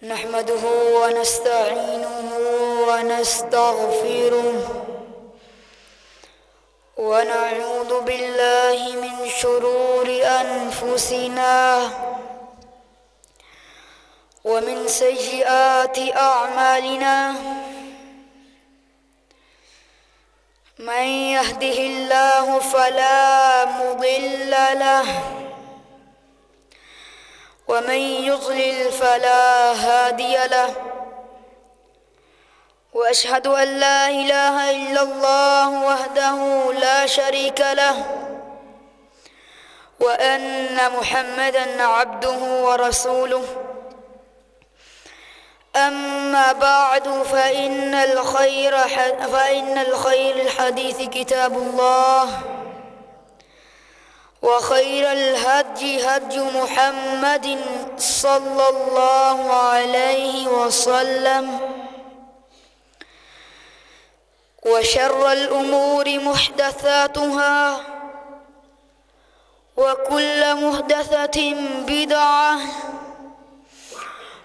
نحمده ونستعينه ونستغفره ونعوذ بالله من شرور أنفسنا ومن سيئات أعمالنا من يهده الله فلا مضل له ومن يضلل فلا هادي له وأشهد أن لا إله إلا الله وحده لا شريك له وأن محمدًا عبده ورسوله أما بعد فإن الخير الحديث كتاب الله وخير الهدي هدي محمد صلى الله عليه وسلم وشر الأمور محدثاتها وكل محدثة بدعة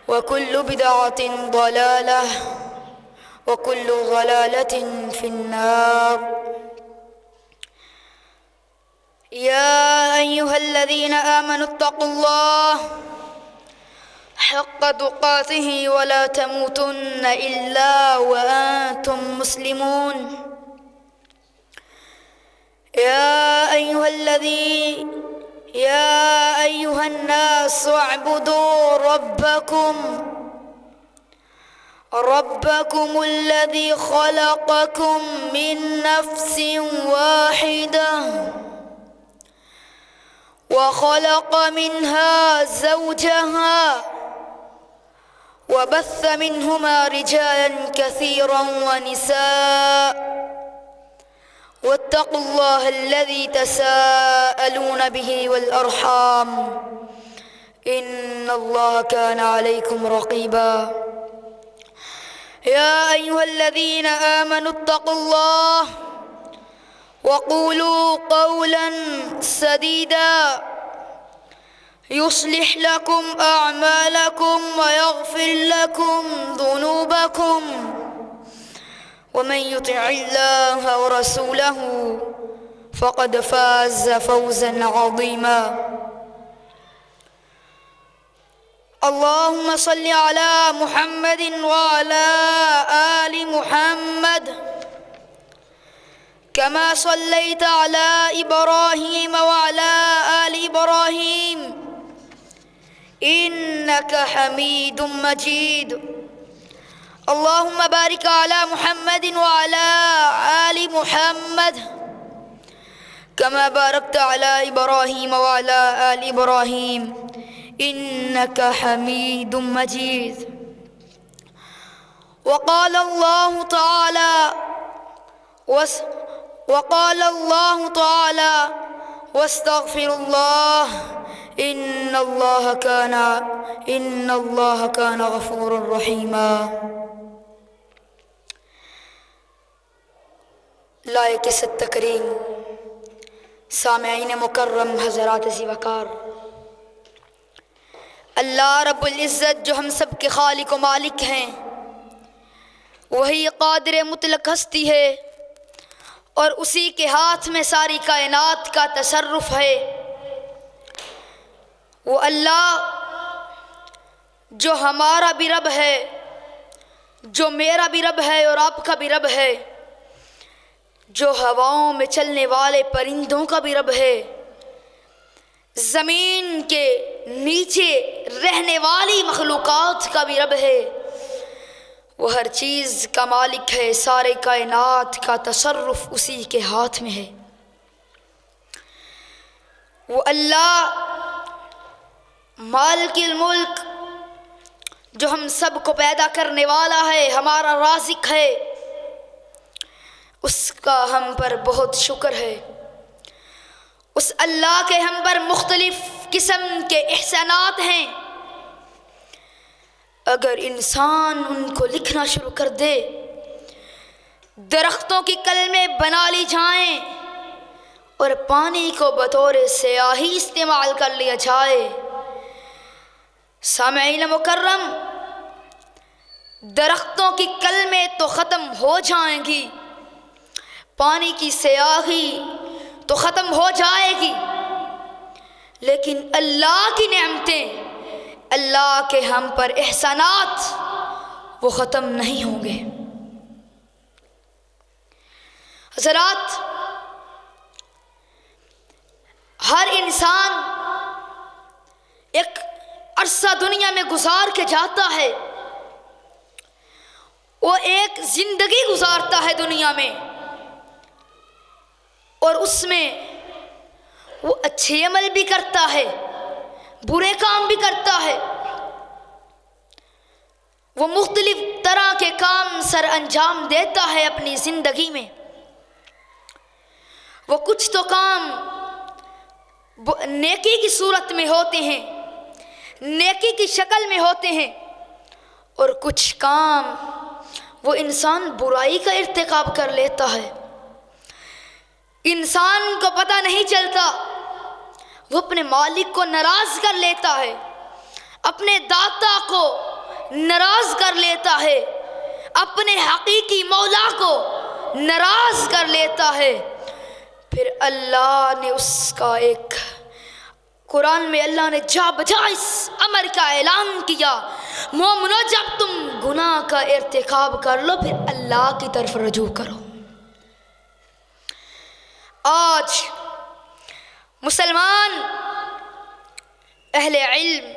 وكل بدعة ضلالة وكل ضلالة في النار. يا أيها الذين آمنوا اتقوا الله حق تقاته ولا تموتن إلا وأنتم مسلمون. يا أيها الناس اعبدوا ربكم الذي خلقكم من نفس واحدة وخلق منها زوجها وبث منهما رجالا كثيرا ونساء واتقوا الله الذي تساءلون به والأرحام إن الله كان عليكم رقيبا. يا أيها الذين آمنوا اتقوا الله وقولوا قولا سديدا يصلح لكم أعمالكم ويغفر لكم ذنوبكم ومن يطع الله ورسوله فقد فاز فوزا عظيما. اللهم صل على محمد وعلى آل محمد كما صليت على إبراهيم وعلى آل إبراهيم إنك حميد مجيد. اللهم بارك على محمد وعلى آل محمد كما باركت على إبراهيم وعلى آل إبراهيم إنك حميد مجيد. وقال الله تعالى واستغفر الله إن الله كان غفورا رحيما. لائق عزت تکریم سامعین مکرم حضرات ذی وقار، اللہ رب العزت جو ہم سب کے خالق و مالک ہیں، وہی قادر مطلق ہستی ہے اور اسی کے ہاتھ میں ساری کائنات کا تصرف ہے۔ وہ اللہ جو ہمارا بھی رب ہے، جو میرا بھی رب ہے اور آپ کا بھی رب ہے، جو ہواؤں میں چلنے والے پرندوں کا بھی رب ہے، زمین کے نیچے رہنے والی مخلوقات کا بھی رب ہے، وہ ہر چیز کا مالک ہے، سارے کائنات کا تصرف اسی کے ہاتھ میں ہے۔ وہ اللہ مالک الملک جو ہم سب کو پیدا کرنے والا ہے، ہمارا رازق ہے، اس کا ہم پر بہت شکر ہے۔ اس اللہ کے ہم پر مختلف قسم کے احسانات ہیں، اگر انسان ان کو لکھنا شروع کر دے، درختوں کی کلمیں بنا لی جائیں اور پانی کو بطور سیاہی استعمال کر لیا جائے، سامعین مکرم، درختوں کی کلمیں تو ختم ہو جائیں گی، پانی کی سیاہی تو ختم ہو جائے گی، لیکن اللہ کی نعمتیں، اللہ کے ہم پر احسانات وہ ختم نہیں ہوں گے۔ حضرات، ہر انسان ایک عرصہ دنیا میں گزار کے جاتا ہے، وہ ایک زندگی گزارتا ہے دنیا میں، اور اس میں وہ اچھے عمل بھی کرتا ہے، برے کام بھی کرتا ہے، وہ مختلف طرح کے کام سر انجام دیتا ہے اپنی زندگی میں۔ وہ کچھ تو کام نیکی کی صورت میں ہوتے ہیں، نیکی کی شکل میں ہوتے ہیں، اور کچھ کام وہ انسان برائی کا ارتکاب کر لیتا ہے۔ انسان کو پتہ نہیں چلتا، وہ اپنے مالک کو ناراض کر لیتا ہے، اپنے داتا کو ناراض کر لیتا ہے، اپنے حقیقی مولا کو ناراض کر لیتا ہے۔ پھر اللہ نے اس کا ایک قرآن میں اللہ نے جا بجا اس امر کا اعلان کیا، مومنو جب تم گناہ کا ارتکاب کر لو پھر اللہ کی طرف رجوع کرو۔ آج مسلمان اہل علم،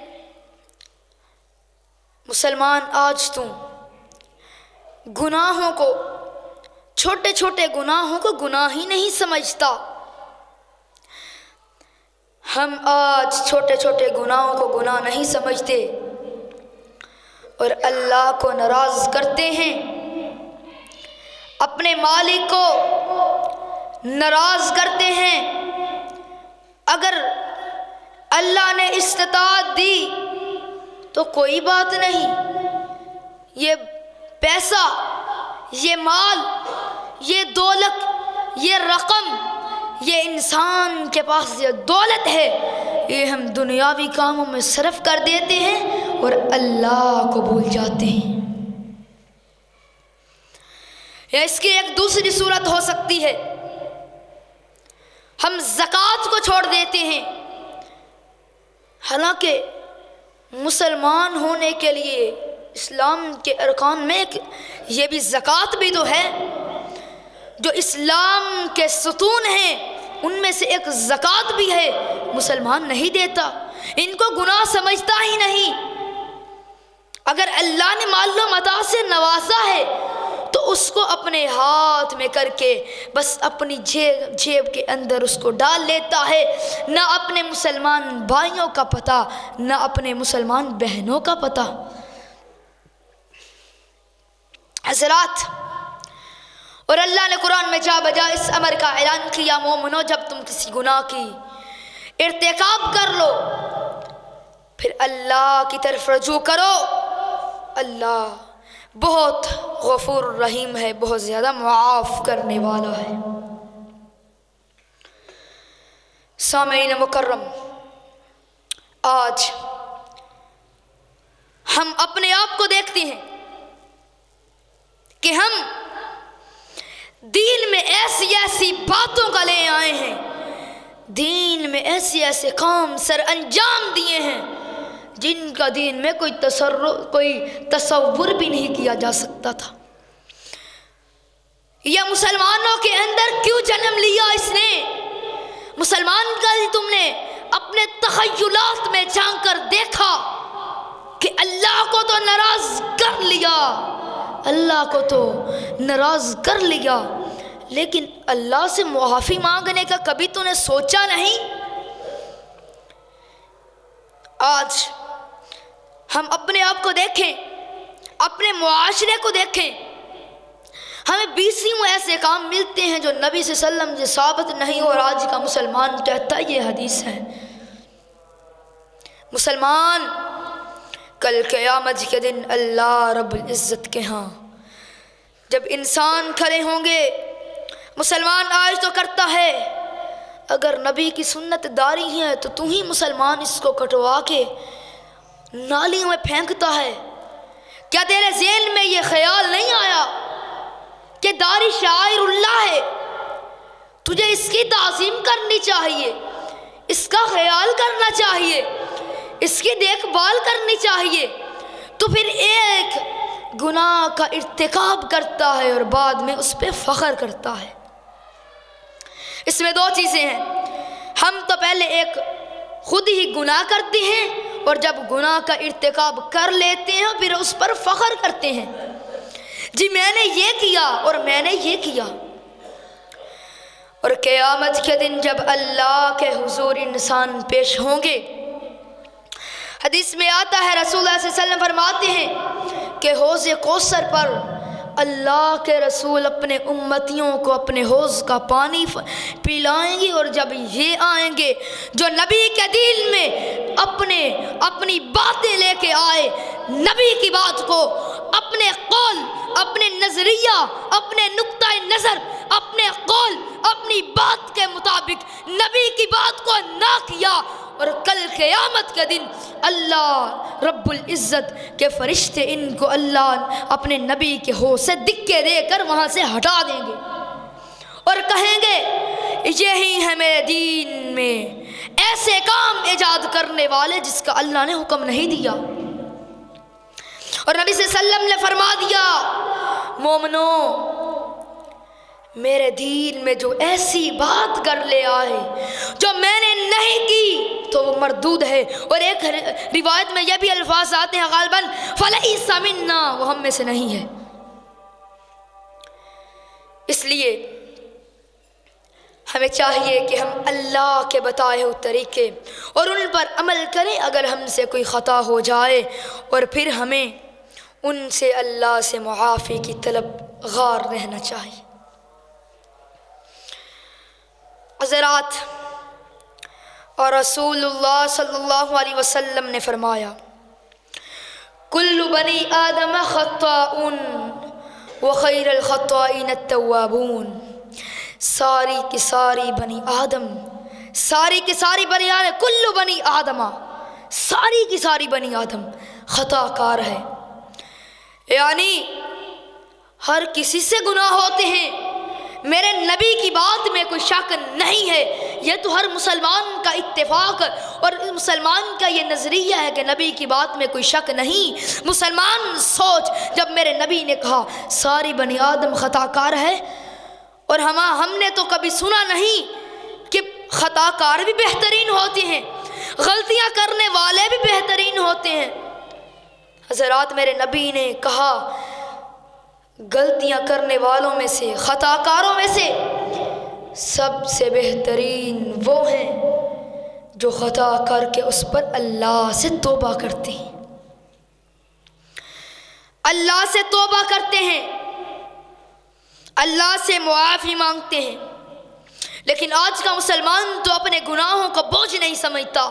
مسلمان آج تم گناہوں کو، چھوٹے چھوٹے گناہوں کو گناہ ہی نہیں سمجھتا۔ ہم آج چھوٹے چھوٹے گناہوں کو گناہ نہیں سمجھتے اور اللہ کو ناراض کرتے ہیں، اپنے مالک کو ناراض کرتے ہیں۔ اگر اللہ نے استطاعت دی تو کوئی بات نہیں، یہ پیسہ، یہ مال، یہ دولت، یہ رقم، یہ انسان کے پاس یہ دولت ہے، یہ ہم دنیاوی کاموں میں صرف کر دیتے ہیں اور اللہ کو بھول جاتے ہیں۔ یا اس کی ایک دوسری صورت ہو سکتی ہے، ہم زکوٰۃ کو چھوڑ دیتے ہیں، حالانکہ مسلمان ہونے کے لیے اسلام کے ارکان میں یہ بھی زکوٰۃ بھی تو ہے، جو اسلام کے ستون ہیں ان میں سے ایک زکوٰۃ بھی ہے، مسلمان نہیں دیتا، ان کو گناہ سمجھتا ہی نہیں۔ اگر اللہ نے مال و متاع سے نوازا ہے تو اس کو اپنے ہاتھ میں کر کے بس اپنی جیب کے اندر اس کو ڈال لیتا ہے، نہ اپنے مسلمان بھائیوں کا پتہ، نہ اپنے مسلمان بہنوں کا پتہ۔ حضرات، اور اللہ نے قرآن میں جا بجا اس امر کا اعلان کیا، مومنو جب تم کسی گناہ کی ارتکاب کر لو پھر اللہ کی طرف رجوع کرو، اللہ بہت غفور رحیم ہے، بہت زیادہ معاف کرنے والا ہے۔ سامعین مکرم، آج ہم اپنے آپ کو دیکھتے ہیں کہ ہم دین میں ایسی ایسی باتوں کا لے آئے ہیں، دین میں ایسے ایسے کام سر انجام دیے ہیں جن کا دین میں کوئی تصور بھی نہیں کیا جا سکتا تھا۔ یہ مسلمانوں کے اندر کیوں جنم لیا اس نے؟ مسلمان کا تم نے اپنے تخیلات میں جا کر دیکھا کہ اللہ کو تو ناراض کر لیا، اللہ کو تو ناراض کر لیا، لیکن اللہ سے معافی مانگنے کا کبھی تو نے سوچا نہیں؟ آج ہم اپنے آپ کو دیکھیں، اپنے معاشرے کو دیکھیں، ہمیں 20 ایسے کام ملتے ہیں جو نبی صلی اللہ علیہ وسلم سے ثابت نہیں، اور آج کا مسلمان کہتا ہے یہ حدیث ہے۔ مسلمان کل قیامت کے دن اللہ رب العزت کے ہاں جب انسان کھڑے ہوں گے، مسلمان آج تو کرتا ہے، اگر نبی کی سنت داری ہے تو ہی مسلمان اس کو کٹوا کے نالیوں میں پھینکتا ہے، کیا تیرے ذہن میں یہ خیال نہیں آیا کہ داڑھی شاعر اللہ ہے، تجھے اس کی تعظیم کرنی چاہیے، اس کا خیال کرنا چاہیے، اس کی دیکھ بھال کرنی چاہیے؟ تو پھر ایک گناہ کا ارتکاب کرتا ہے اور بعد میں اس پہ فخر کرتا ہے۔ اس میں دو چیزیں ہیں، ہم تو پہلے ایک خود ہی گناہ کرتے ہیں اور جب گناہ کا ارتکاب کر لیتے ہیں پھر اس پر فخر کرتے ہیں، جی میں نے یہ کیا اور میں نے یہ کیا۔ اور قیامت کے دن جب اللہ کے حضور انسان پیش ہوں گے، حدیث میں آتا ہے رسول اللہ صلی اللہ علیہ وسلم فرماتے ہیں کہ حوض کوثر پر اللہ کے رسول اپنے امتیوں کو اپنے حوض کا پانی پلائیں گے، اور جب یہ آئیں گے جو نبی کے دل میں اپنی باتیں لے کے آئے، نبی کی بات کو اپنے قول، اپنے نظریہ، اپنے نقطہ نظر، اپنے قول، اپنی بات کے مطابق نبی کی بات کو نہ کیا، اور کل قیامت کے دن اللہ رب العزت کے فرشتے ان کو اللہ اپنے نبی کے حوض سے دکے دے کر وہاں سے ہٹا دیں گے اور کہیں گے یہی ہے میرے دین میں ایسے کام ایجاد کرنے والے جس کا اللہ نے حکم نہیں دیا۔ اور نبی صلی اللہ علیہ وسلم نے فرما دیا، مومنو میرے دین میں جو ایسی بات کر لے آئے جو میں نے نہیں کی تو وہ مردود ہے۔ اور ایک روایت میں یہ بھی الفاظ آتے ہیں غالباً فَلَيْسَ مِنَّا، وہ ہم میں سے نہیں ہے۔ اس لیے ہمیں چاہیے کہ ہم اللہ کے بتائے ہوئے طریقے اور ان پر عمل کریں، اگر ہم سے کوئی خطا ہو جائے اور پھر ہمیں ان سے اللہ سے معافی کی طلب غار رہنا چاہیے۔ حضرات، اور رسول اللہ صلی اللہ علیہ وسلم نے فرمایا کل بنی آدم خطاؤن وخیر الخطائین التوابون، ساری کی ساری بنی آدم، ساری کی ساری بنی آدم، کل بنی آدم، ساری کی ساری بنی آدم خطا کار ہے، یعنی ہر کسی سے گناہ ہوتے ہیں، میرے نبی کی بات میں کوئی شک نہیں ہے، یہ تو ہر مسلمان کا اتفاق اور مسلمان کا یہ نظریہ ہے کہ نبی کی بات میں کوئی شک نہیں۔ مسلمان سوچ، جب میرے نبی نے کہا ساری بنی آدم خطا کار ہے، اور ہم نے تو کبھی سنا نہیں کہ خطا کار بھی بہترین ہوتے ہیں، غلطیاں کرنے والے بھی بہترین ہوتے ہیں۔ حضرات، میرے نبی نے کہا غلطیاں کرنے والوں میں سے، خطا کاروں میں سے سب سے بہترین وہ ہیں جو خطا کر کے اس پر اللہ سے توبہ کرتے ہیں، اللہ سے توبہ کرتے ہیں، اللہ سے معافی مانگتے ہیں۔ لیکن آج کا مسلمان تو اپنے گناہوں کو بوجھ نہیں سمجھتا،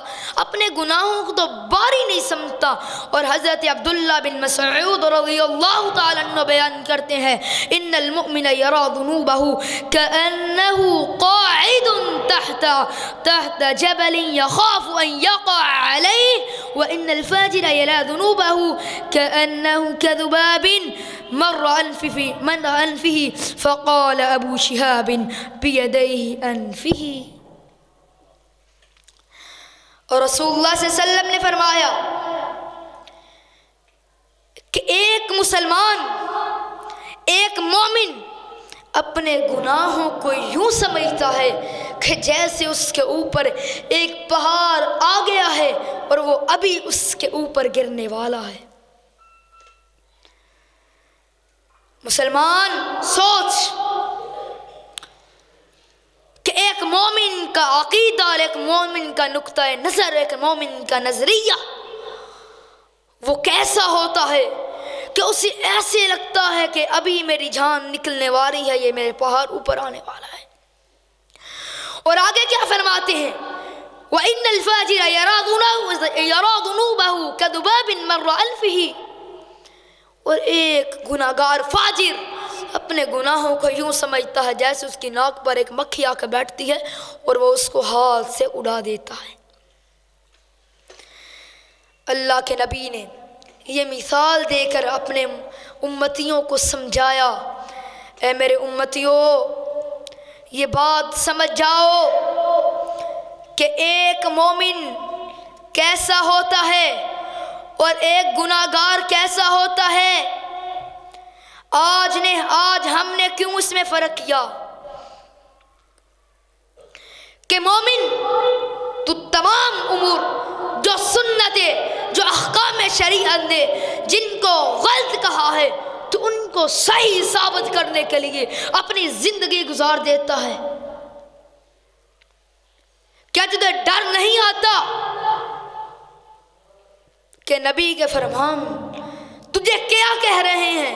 اپنے گناہوں کو تو باری نہیں سمجھتا۔ اور حضرت عبداللہ بن مسعود رضی اللہ تعالیٰ عنہ بیان کرتے ہیں ان المؤمن یرا ذنوبہ کأنہ قاعد تحت جبل یخاف ان یقع علیہ وان الفاجر یرا ذنوبہ کأنہ کذباب مر انفہ فقال ابو شہاب بیدیہ انفہ۔ اور رسول اللہ صلی اللہ علیہ وسلم نے فرمایا کہ ایک مسلمان، ایک مومن اپنے گناہوں کو یوں سمجھتا ہے کہ جیسے اس کے اوپر ایک پہاڑ آ گیا ہے اور وہ ابھی اس کے اوپر گرنے والا ہے۔ مسلمان سوچ کہ ایک مومن کا عقیدہ، ایک مومن کا نقطہ نظر، ایک مومن کا نظریہ وہ کیسا ہوتا ہے کہ اسے ایسے لگتا ہے کہ ابھی میری جان نکلنے والی ہے، یہ میرے پہاڑ اوپر آنے والا ہے۔ اور آگے کیا فرماتے ہیں وَإِنَّ الْفَاجِرَ يَرَا ذُنُوبَهُ كَذُبَابٍ مَرَّ أَنفِهِ، اور ایک گناہگار فاجر اپنے گناہوں کو یوں سمجھتا ہے جیسے اس کی ناک پر ایک مکھی آ کے بیٹھتی ہے اور وہ اس کو ہاتھ سے اڑا دیتا ہے۔ اللہ کے نبی نے یہ مثال دے کر اپنے امتیوں کو سمجھایا، اے میرے امتیوں یہ بات سمجھ جاؤ کہ ایک مومن کیسا ہوتا ہے اور ایک گناہگار کیسا ہوتا ہے۔ آج ہم نے کیوں اس میں فرق کیا کہ مومن تو تمام امور جو سنتیں، جو احکام شریعت نے جن کو غلط کہا ہے تو ان کو صحیح ثابت کرنے کے لیے اپنی زندگی گزار دیتا ہے۔ کیا تجھے ڈر نہیں آتا کہ نبی کے فرمان تجھے کیا کہہ رہے ہیں؟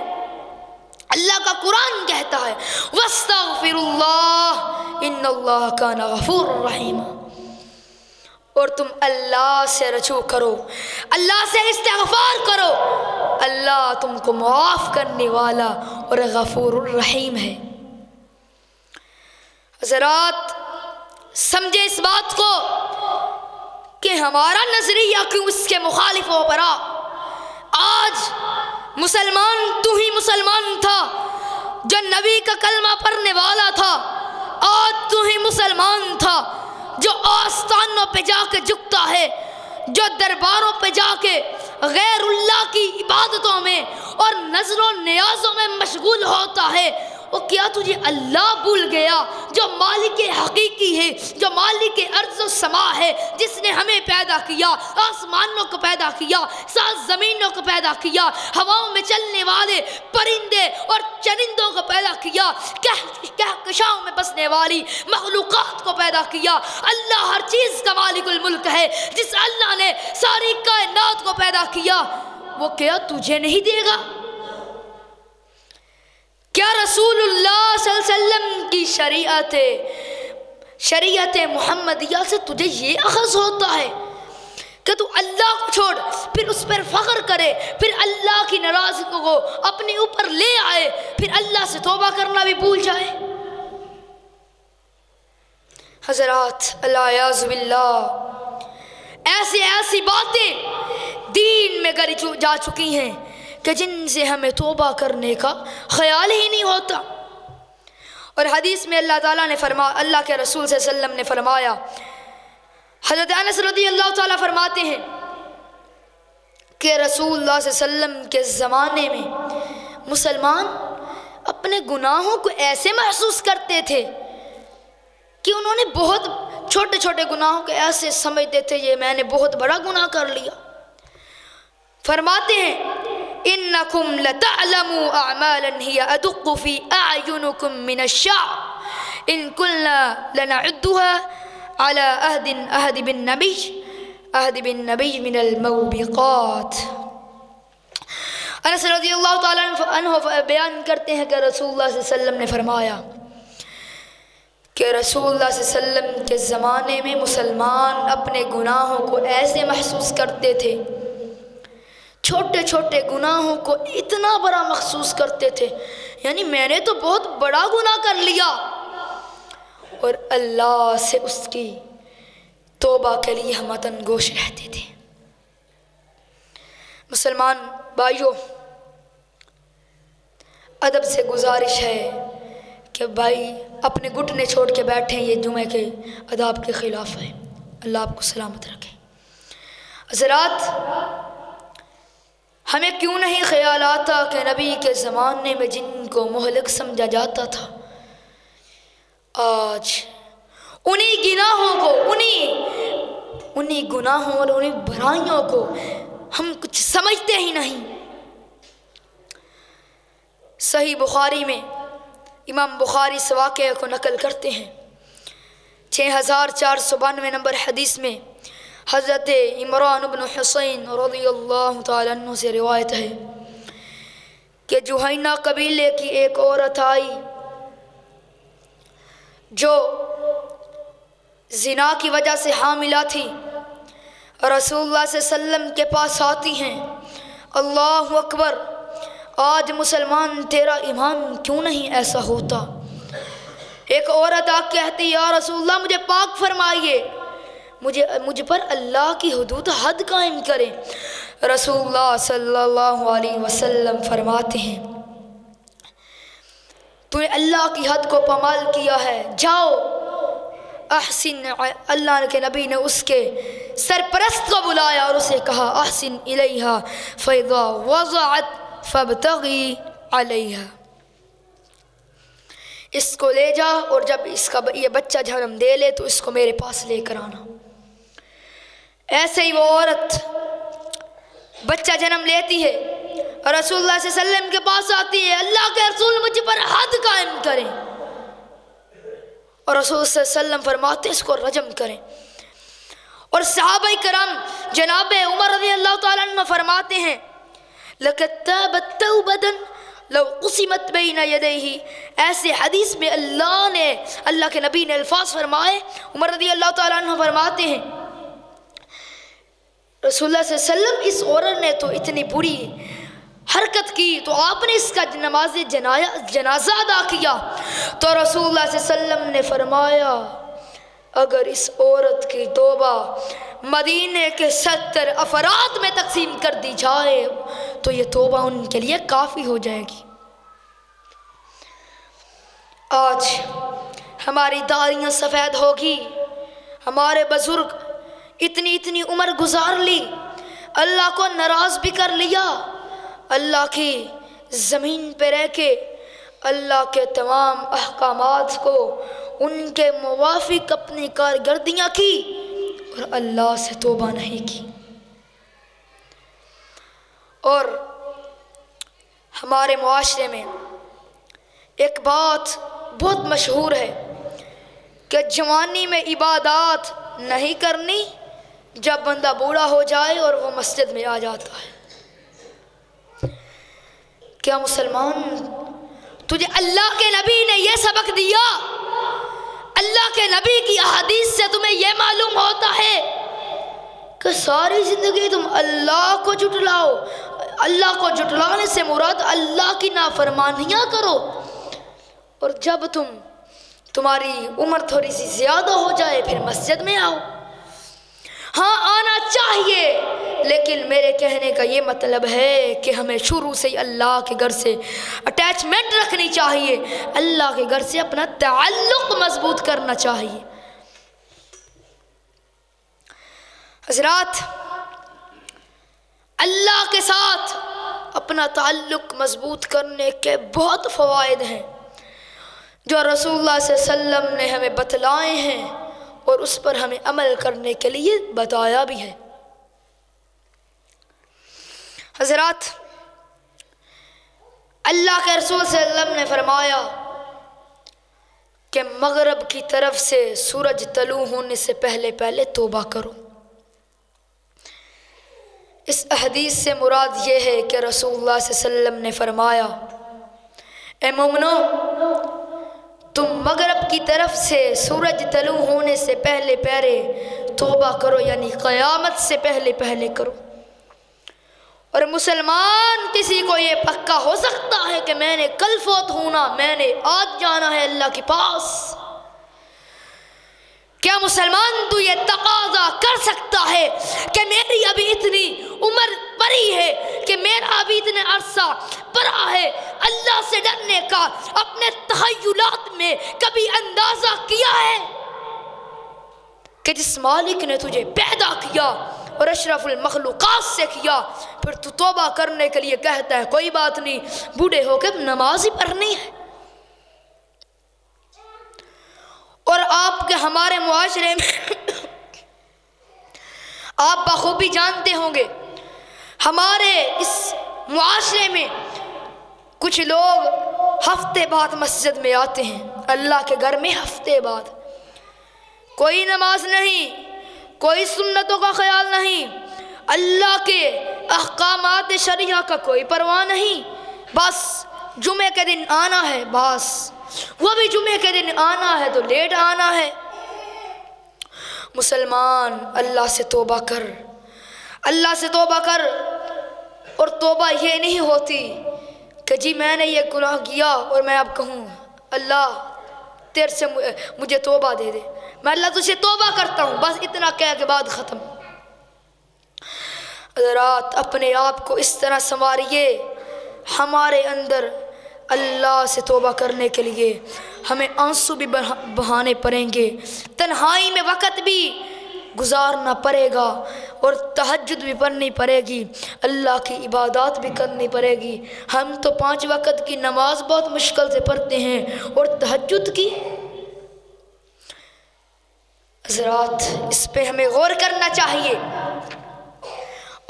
اللہ کا قرآن کہتا ہے وَاسْتَغْفِرُ اللَّهَ إِنَّ اللَّهَ كَانَ غَفُورًا رَحِيمًا، اور تم اللہ سے رجوع کرو، اللہ سے استغفار کرو، اللہ تم کو معاف کرنے والا اور غفور الرحیم ہے۔ حضرات سمجھے اس بات کو کہ ہمارا نظریہ کیوں اس کے مخالف ہو پڑا۔ آج مسلمان تو ہی مسلمان تھا جو نبی کا کلمہ پڑھنے والا تھا، آج تو ہی مسلمان تھا جو آستانوں پہ جا کے جھکتا ہے، جو درباروں پہ جا کے غیر اللہ کی عبادتوں میں اور نظر و نیازوں میں مشغول ہوتا ہے۔ وہ کیا تجھے اللہ بھول گیا جو مالک حقیقی ہے، جو مالک ارض و سما ہے، جس نے ہمیں پیدا کیا، آسمانوں کو پیدا کیا، سات زمینوں کو پیدا کیا، ہواؤں میں چلنے والے پرندے اور چرندوں کو پیدا کیا، کہکشاؤں میں بسنے والی مخلوقات کو پیدا کیا۔ اللہ ہر چیز کا مالک الملک ہے۔ جس اللہ نے ساری کائنات کو پیدا کیا وہ کیا تجھے نہیں دے گا؟ کیا رسول اللہ صلی اللہ علیہ وسلم کی شریعت محمدیہ سے تجھے یہ اخذ ہوتا ہے کہ تو اللہ کو چھوڑ پھر اس پر فخر کرے، پھر اللہ کی ناراضگی کو اپنے اوپر لے آئے، پھر اللہ سے توبہ کرنا بھی بھول جائے؟ حضرات اللہ یعوذ باللہ ایسی باتیں دین میں گری جا چکی ہیں کہ جن سے ہمیں توبہ کرنے کا خیال ہی نہیں ہوتا۔ اور حدیث میں اللہ تعالیٰ نے فرمایا، اللہ کے رسول صلی اللہ علیہ وسلم نے فرمایا، حضرت انس رضی اللہ تعالیٰ فرماتے ہیں کہ رسول اللہ صلی اللہ علیہ وسلم کے زمانے میں مسلمان اپنے گناہوں کو ایسے محسوس کرتے تھے کہ انہوں نے بہت چھوٹے چھوٹے گناہوں کو ایسے سمجھتے تھے یہ میں نے بہت بڑا گناہ کر لیا۔ فرماتے ہیں انکم لتعلموا اعمالا هي ادق في اعینکم من الشعر ان كنا لنعدها على عهد بالنبي من الموبقات۔ انس رضی اللہ تعالیٰ عنہ بیان کرتے ہیں کہ رسول اللہ صلی اللہ علیہ وسلم نے فرمایا کہ رسول اللہ صلی اللہ علیہ وسلم کے زمانے میں مسلمان اپنے گناہوں کو ایسے محسوس کرتے تھے، چھوٹے چھوٹے گناہوں کو اتنا بڑا محسوس کرتے تھے، یعنی میں نے تو بہت بڑا گناہ کر لیا، اور اللہ سے اس کی توبہ کے لیے ہم تنگوش رہتے تھے۔ مسلمان بھائیوں ادب سے گزارش ہے کہ بھائی اپنے گھٹنے چھوڑ کے بیٹھیں، یہ جمعے کے آداب کے خلاف ہے۔ اللہ آپ کو سلامت رکھے۔ حضرات ہمیں کیوں نہیں خیال آتا کہ نبی کے زمانے میں جن کو مہلک سمجھا جاتا تھا آج انہی گناہوں کو انہی گناہوں اور انہی برائیوں کو ہم کچھ سمجھتے ہی نہیں۔ صحیح بخاری میں امام بخاری اس واقعے کو نقل کرتے ہیں، 6492 نمبر حدیث میں حضرت عمران بن حسین رضی اللہ تعالیٰ عنہ سے روایت ہے کہ جوہینہ قبیلے کی ایک عورت آئی جو زنا کی وجہ سے حاملہ تھی، رسول اللہ صلی اللہ علیہ وسلم کے پاس آتی ہیں، اللہ اکبر، آج مسلمان تیرا ایمان کیوں نہیں ایسا ہوتا؟ ایک عورت آ کہتی یا رسول اللہ مجھے پاک فرمائیے، مجھ پر اللہ کی حدود حد قائم کریں۔ رسول اللہ صلی اللہ علیہ وسلم فرماتے ہیں تو نے اللہ کی حد کو پامال کیا ہے، جاؤ احسن۔ اللہ کے نبی نے اس کے سرپرست کو بلایا اور اسے کہا احسن الیہا فاذا وضعت فابتغی علیہا، اس کو لے جا اور جب یہ بچہ جنم دے لے تو اس کو میرے پاس لے کر آنا۔ ایسے ہی وہ عورت بچہ جنم لیتی ہے اور رسول اللہ صلی اللہ علیہ وسلم کے پاس آتی ہے، اللہ کے رسول مجھ پر حد قائم کریں، اور رسول صلی اللہ علیہ وسلم فرماتے اس کو رجم کریں۔ اور صحابہ کرام جناب عمر رضی اللہ تعالیٰ عنہ فرماتے ہیں لَقَدْ تَابَتْ تَوْبَةً لَوْ قُسِمَتْ بَيْنَ يَدَيْهِ، ایسے حدیث میں اللہ کے نبی نے الفاظ فرمائے۔ عمر رضی اللہ تعالیٰ عنہ فرماتے ہیں رسول اللہ صلی اللہ علیہ وسلم اس عورت نے تو اتنی بری حرکت کی تو آپ نے اس کا نماز جنازہ ادا کیا، تو رسول اللہ صلی اللہ علیہ وسلم نے فرمایا اگر اس عورت کی توبہ مدینے کے 70 افراد میں تقسیم کر دی جائے تو یہ توبہ ان کے لیے کافی ہو جائے گی۔ آج ہماری داڑیاں سفید ہوگی، ہمارے بزرگ اتنی عمر گزار لی، اللہ کو ناراض بھی کر لیا، اللہ کی زمین پہ رہ کے اللہ کے تمام احکامات کو ان کے موافق اپنی کارکردگیاں کی اور اللہ سے توبہ نہیں کی۔ اور ہمارے معاشرے میں ایک بات بہت مشہور ہے کہ جوانی میں عبادات نہیں کرنی، جب بندہ بوڑھا ہو جائے اور وہ مسجد میں آ جاتا ہے۔ کیا مسلمان تجھے اللہ کے نبی نے یہ سبق دیا؟ اللہ کے نبی کی احادیث سے تمہیں یہ معلوم ہوتا ہے کہ ساری زندگی تم اللہ کو جھٹلاؤ، اللہ کو جھٹلانے سے مراد اللہ کی نافرمانیاں کرو، اور جب تمہاری عمر تھوڑی سی زیادہ ہو جائے پھر مسجد میں آؤ۔ ہاں آنا چاہیے، لیکن میرے کہنے کا یہ مطلب ہے کہ ہمیں شروع سے ہی اللہ کے گھر سے اٹیچمنٹ رکھنی چاہیے، اللہ کے گھر سے اپنا تعلق مضبوط کرنا چاہیے۔ حضرات، اللہ کے ساتھ اپنا تعلق مضبوط کرنے کے بہت فوائد ہیں جو رسول اللہ صلی اللہ علیہ وسلم نے ہمیں بتلائے ہیں اور اس پر ہمیں عمل کرنے کے لیے بتایا بھی ہے۔ حضرات، اللہ کے رسول صلی اللہ علیہ وسلم نے فرمایا کہ مغرب کی طرف سے سورج طلوع ہونے سے پہلے توبہ کرو۔ اس حدیث سے مراد یہ ہے کہ رسول اللہ صلی اللہ علیہ وسلم نے فرمایا اے مومنو، تم مغرب کی طرف سے سورج طلوع ہونے سے پہلے توبہ کرو، یعنی قیامت سے پہلے کرو۔ اور مسلمان کسی کو یہ پکا ہو سکتا ہے کہ میں نے کل فوت ہونا، میں نے آج جانا ہے اللہ کے پاس؟ کیا مسلمان تو یہ تقاضا کر سکتا ہے کہ میری ابھی اتنی عمر پڑی ہے، کہ میرا ابھی اتنا عرصہ پڑا ہے، اللہ سے ڈرنے کا اپنے تخیلات میں کبھی اندازہ کیا ہے کہ جس مالک نے تجھے پیدا کیا اور اشرف المخلوقات سے کیا، پھر تو توبہ کرنے کے لیے کہتا ہے کوئی بات نہیں، بوڑھے ہو کے نماز ہی پڑھنی ہے؟ اور آپ کے ہمارے معاشرے میں آپ بخوبی جانتے ہوں گے، ہمارے اس معاشرے میں کچھ لوگ ہفتے بعد مسجد میں آتے ہیں، اللہ کے گھر میں ہفتے بعد کوئی نماز نہیں، کوئی سنتوں کا خیال نہیں، اللہ کے احکامات شریعہ کا کوئی پرواہ نہیں، بس جمعے کے دن آنا ہے، بس وہ بھی جمعے کے دن آنا ہے تو لیٹ آنا ہے۔ مسلمان اللہ سے توبہ کر، اللہ سے توبہ کر۔ اور توبہ یہ نہیں ہوتی کہ جی میں نے یہ گناہ کیا اور میں اب کہوں اللہ تیرے سے مجھے توبہ دے دے، میں اللہ تجھے توبہ کرتا ہوں، بس اتنا کہہ کے بعد ختم۔ حضرات اپنے آپ کو اس طرح سنواریے، ہمارے اندر اللہ سے توبہ کرنے کے لیے ہمیں آنسو بھی بہانے پڑیں گے، تنہائی میں وقت بھی گزارنا پڑے گا، اور تہجد بھی پڑھنی پڑے گی، اللہ کی عبادات بھی کرنی پڑے گی۔ ہم تو 5 وقت کی نماز بہت مشکل سے پڑھتے ہیں، اور تہجد کی؟ حضرات اس پہ ہمیں غور کرنا چاہیے۔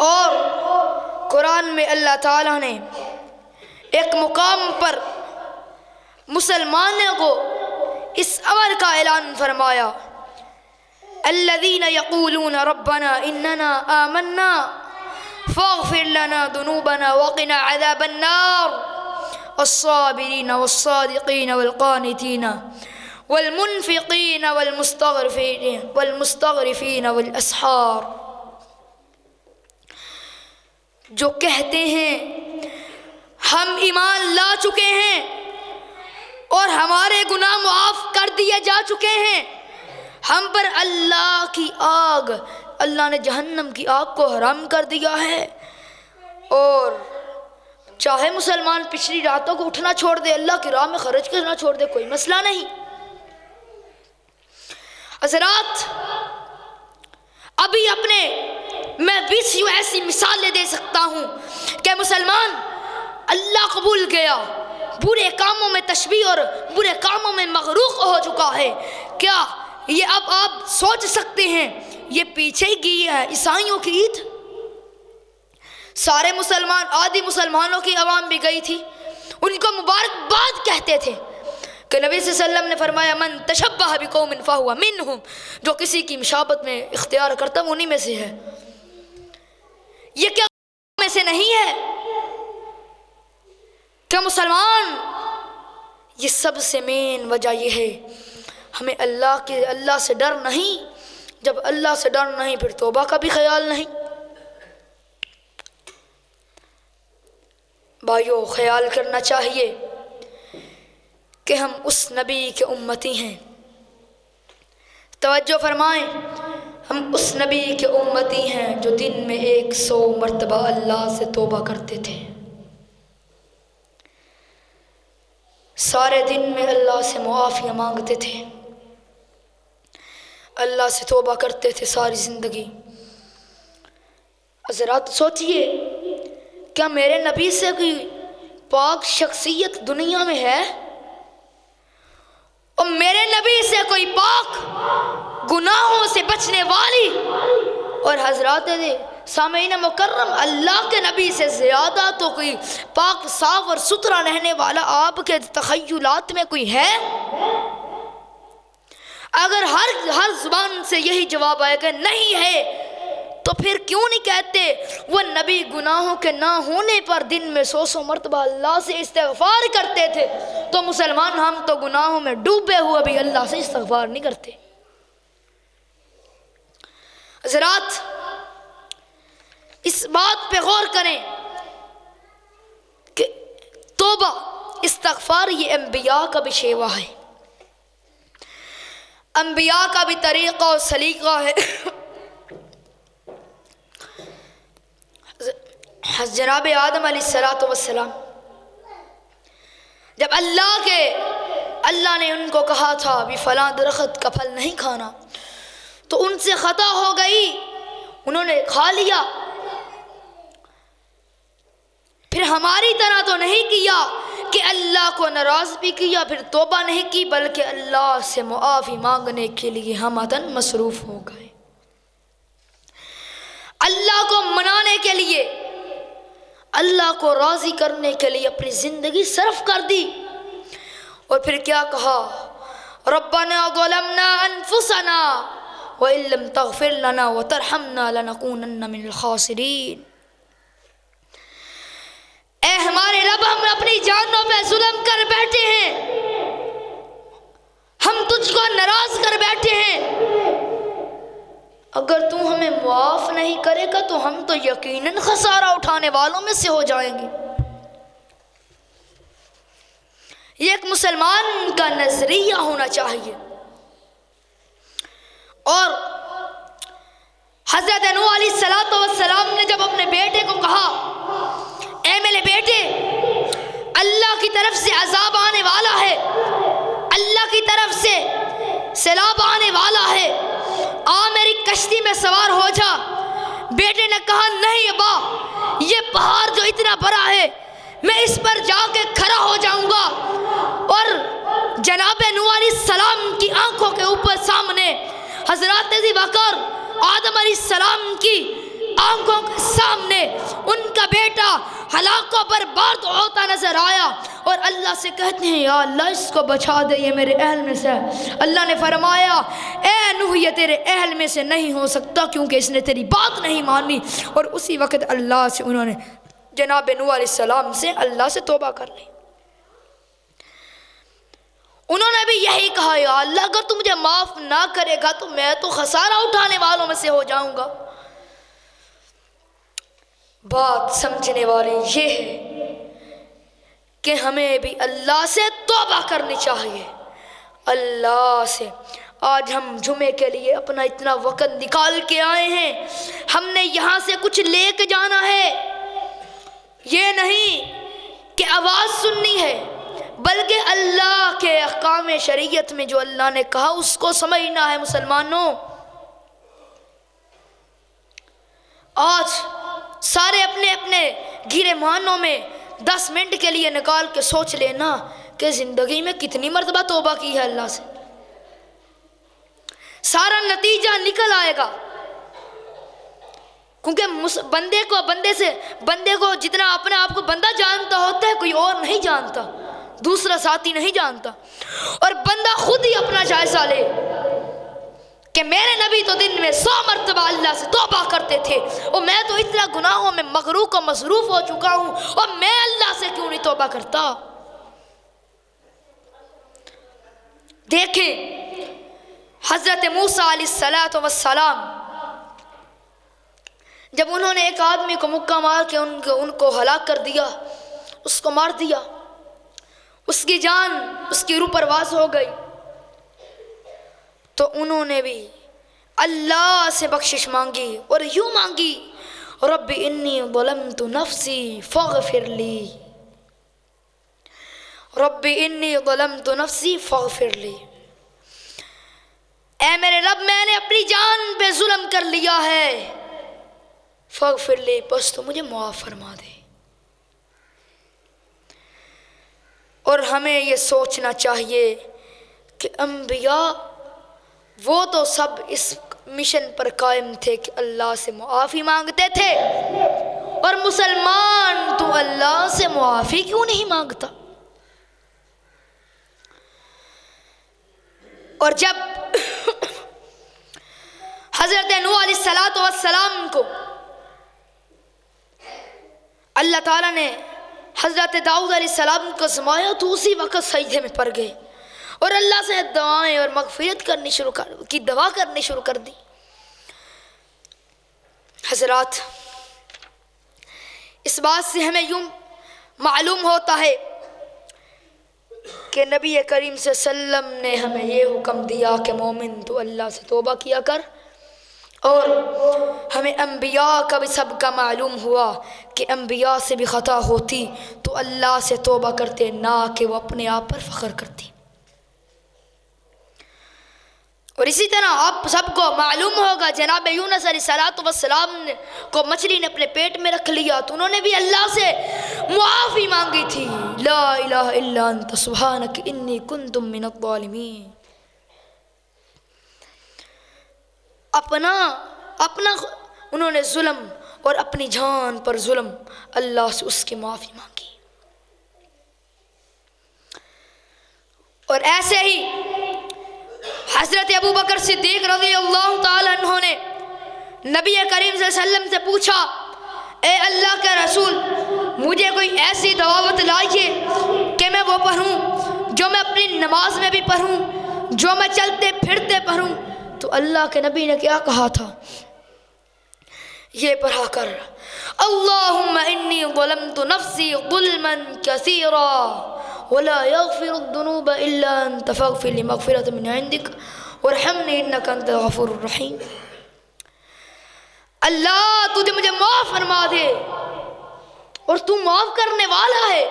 اور قرآن میں اللہ تعالیٰ نے ایک مقام پر مسلمانوں کو اس امر کا اعلان فرمایا، الذین یقولون ربنا اننا آمنا فاغفر لنا ذنوبنا وقنا عذاب النار الصابرین والصادقین والقانتین والمنفقین والمستغفرین والاسحار، جو کہتے ہیں ہم ایمان لا چکے ہیں اور ہمارے گناہ معاف کر دیے جا چکے ہیں، ہم پر اللہ کی آگ، اللہ نے جہنم کی آگ کو حرام کر دیا ہے، اور چاہے مسلمان پچھلی راتوں کو اٹھنا چھوڑ دے، اللہ کی راہ میں خرچ کرنا چھوڑ دے، کوئی مسئلہ نہیں۔ حضرات ابھی میں 20 ایسی مثالیں دے سکتا ہوں کہ مسلمان اللہ قبول گیا، برے کاموں میں تشبیہ اور برے کاموں میں مغروق ہو چکا ہے۔ کیا یہ اب آپ سوچ سکتے ہیں یہ پیچھے ہی گئی ہے عیسائیوں کی عید؟ سارے مسلمان، آدھی مسلمانوں کی عوام بھی گئی تھی، ان کو مبارکباد کہتے تھے کہ نبی صلی اللہ علیہ وسلم نے فرمایا من تشبہ بقوم فہو منہم، جو کسی کی مشابہت میں اختیار کرتا وہ انہی میں سے ہے۔ یہ کیا میں سے نہیں ہے؟ کہ مسلمان، یہ سب سے مین وجہ یہ ہے ہمیں اللہ سے ڈر نہیں۔ جب اللہ سے ڈر نہیں پھر توبہ کا بھی خیال نہیں۔ بھائیو خیال کرنا چاہیے کہ ہم اس نبی کے امتی ہیں۔ توجہ فرمائیں، ہم اس نبی کے امتی ہیں جو دن میں 100 مرتبہ اللہ سے توبہ کرتے تھے، سارے دن میں اللہ سے معافی مانگتے تھے، اللہ سے توبہ کرتے تھے ساری زندگی۔ حضرات سوچئے، کیا میرے نبی سے کوئی پاک شخصیت دنیا میں ہے؟ اور میرے نبی سے کوئی پاک گناہوں سے بچنے والی؟ اور حضرات سامعین مکرم، اللہ کے نبی سے زیادہ تو کوئی پاک صاف اور ستھرا رہنے والا آپ کے تخیلات میں کوئی ہے؟ اگر ہر زبان سے یہی جواب آئے گا نہیں ہے، تو پھر کیوں نہیں کہتے وہ نبی گناہوں کے نہ ہونے پر دن میں 100 مرتبہ اللہ سے استغفار کرتے تھے، تو مسلمان ہم تو گناہوں میں ڈوبے ہوئے بھی اللہ سے استغفار نہیں کرتے۔ حضرات اس بات پہ غور کریں کہ توبہ استغفار یہ انبیاء کا بھی شیوا ہے، انبیاء کا بھی طریقہ اور سلیقہ ہے۔ جناب آدم علیہ السلام جب اللہ نے ان کو کہا تھا بھی فلاں درخت کا پھل نہیں کھانا، تو ان سے خطا ہو گئی، انہوں نے کھا لیا۔ پھر ہماری طرح تو نہیں کیا کہ اللہ کو ناراض بھی کیا، پھر توبہ نہیں کی، بلکہ اللہ سے معافی مانگنے کے لیے ہمتاً مصروف ہو گئے، اللہ کو منانے کے لیے، اللہ کو راضی کرنے کے لیے اپنی زندگی صرف کر دی۔ اور پھر کیا کہا؟ ربنا ظلمنا انفسنا وان لم تغفر لنا وترحمنا لنكونن من الخاسرین۔ اے ہمارے رب، ہم اپنی جانوں پہ ظلم کر بیٹھے ہیں، ہم تجھ کو ناراض کر بیٹھے ہیں، اگر تو ہمیں معاف نہیں کرے گا تو ہم تو یقیناً خسارہ اٹھانے والوں میں سے ہو جائیں گے۔ یہ ایک مسلمان کا نظریہ ہونا چاہیے۔ اور حضرت نوح علیہ السلام نے جب اپنے بیٹے کو کہا اے میرے بیٹے اللہ کی طرف سے عذاب آنے والا ہے، اللہ کی طرف سے سیلاب آنے والا ہے، آ میری کشتی میں سوار ہو جا۔ بیٹے نے کہا نہیں ابا، یہ پہاڑ جو اتنا بڑا ہے میں اس پر جا کے کھڑا ہو جاؤں گا۔ اور جناب نوح علیہ السلام کی آنکھوں کے اوپر سامنے حضرات ابو بکر آدم علیہ السلام کی آنکھوں کے سامنے ان کا بیٹا ہلاکوں پر برباد ہوتا نظر آیا، اور اللہ سے کہتے ہیں یا اللہ اس کو بچا دے، یہ میرے اہل میں سے ہے۔ اللہ نے فرمایا اے نوح یہ تیرے اہل میں سے نہیں ہو سکتا کیونکہ اس نے تیری بات نہیں مانی، اور اسی وقت اللہ سے انہوں نے جناب نوح علیہ السلام سے اللہ سے توبہ کر لی۔ انہوں نے بھی یہی کہا یا اللہ اگر تو مجھے معاف نہ کرے گا تو میں تو خسارہ اٹھانے والوں میں سے ہو جاؤں گا۔ بات سمجھنے والے یہ ہے کہ ہمیں بھی اللہ سے توبہ کرنی چاہیے، اللہ سے۔ آج ہم جمعے کے لیے اپنا اتنا وقت نکال کے آئے ہیں، ہم نے یہاں سے کچھ لے کے جانا ہے، یہ نہیں کہ آواز سننی ہے، بلکہ اللہ کے احکام شریعت میں جو اللہ نے کہا اس کو سمجھنا ہے۔ مسلمانوں آج سارے اپنے اپنے گھرے مہانوں میں 10 منٹ کے لیے نکال کے سوچ لینا کہ زندگی میں کتنی مرتبہ توبہ کی ہے اللہ سے، سارا نتیجہ نکل آئے گا۔ کیونکہ بندے کو جتنا اپنے آپ کو بندہ جانتا ہوتا ہے کوئی اور نہیں جانتا، دوسرا ساتھی نہیں جانتا، اور بندہ خود ہی اپنا جائزہ لے کہ میرے نبی تو دن میں 100 مرتبہ اللہ سے توبہ کرتے تھے، اور میں تو اتنا گناہوں میں مغروق و مصروف ہو چکا ہوں، اور میں اللہ سے کیوں نہیں توبہ کرتا۔ دیکھیں حضرت موسیٰ علیہ السلام جب انہوں نے ایک آدمی کو مکہ مار کے ان کو ہلاک کر دیا، اس کو مار دیا، اس کی جان اس کی روح پرواز ہو گئی، تو انہوں نے بھی اللہ سے بخشش مانگی، اور یوں مانگی رب انی ظلمت نفسی فاغفر لی، رب انی ظلمت نفسی فاغفر لی، اے میرے رب میں نے اپنی جان پہ ظلم کر لیا ہے، فاغفر لی بس تو مجھے معاف فرما دے۔ اور ہمیں یہ سوچنا چاہیے کہ انبیاء وہ تو سب اس مشن پر قائم تھے کہ اللہ سے معافی مانگتے تھے، اور مسلمان تو اللہ سے معافی کیوں نہیں مانگتا؟ اور جب حضرت نوح علیہ السلام کو اللہ تعالیٰ نے حضرت داؤد علیہ السلام کو آزمایا تو اسی وقت سجدے میں پڑ گئے، اور اللہ سے دعائیں اور مغفرت کی دعا کرنی شروع کر دی۔ حضرات اس بات سے ہمیں یوں معلوم ہوتا ہے کہ نبی کریم صلی اللہ علیہ وسلم نے ہمیں یہ حکم دیا کہ مومن تو اللہ سے توبہ کیا کر، اور ہمیں انبیاء کا بھی سب کا معلوم ہوا کہ انبیاء سے بھی خطا ہوتی تو اللہ سے توبہ کرتے، نہ کہ وہ اپنے آپ پر فخر کرتی۔ اور اسی طرح آپ سب کو معلوم ہوگا جناب یونس علیہ السلام کو مچھلی نے اپنے پیٹ میں رکھ لیا تو انہوں نے بھی اللہ سے معافی مانگی تھی، لا الہ الا انت سبحانک انی کنت من الظالمین۔ اپنا انہوں نے ظلم اور اپنی جان پر ظلم، اللہ سے اس کی معافی مانگی۔ اور ایسے ہی حضرت ابو بکر صدیق رضی اللہ تعالی عنہ نے نبی کریم صلی اللہ علیہ وسلم سے پوچھا اے اللہ کے رسول مجھے کوئی ایسی دعوت لائیے کہ میں وہ پڑھوں جو میں اپنی نماز میں بھی پڑھوں، جو میں چلتے پھرتے پڑھوں۔ تو اللہ کے نبی نے کیا کہا تھا؟ یہ پڑھا کر اللہم انی ظلمت نفسی ظلما کثیرا ولا یغفر الذنوب الا انت فاغفر لی مغفرۃ من عندک وارحمنی انک انت الغفور الرحیم۔ اللہ تجھے مجھے معاف فرما دے، اور تو معاف کرنے والا ہے۔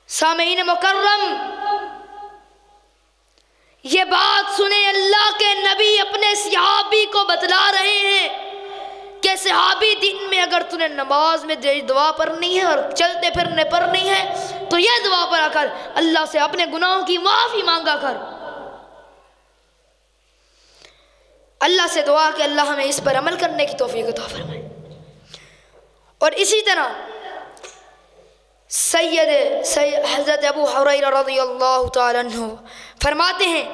سامعین مکرم، یہ بات سنیں، اللہ کے نبی اپنے صحابی کو بتلا رہے ہیں کہ صحابی دن میں اگر تُنے نماز میں دعا پڑھنی ہے اور چلتے پھرنے پڑھنی ہے تو یہ دعا پڑھا کر، اللہ سے اپنے گناہوں کی معافی مانگا کر۔ اللہ سے دعا کہ اللہ ہمیں اس پر عمل کرنے کی توفیق عطا فرمائے۔ اور اسی طرح حضرت ابو ہریرہ رضی اللہ تعالیٰ عنہ فرماتے ہیں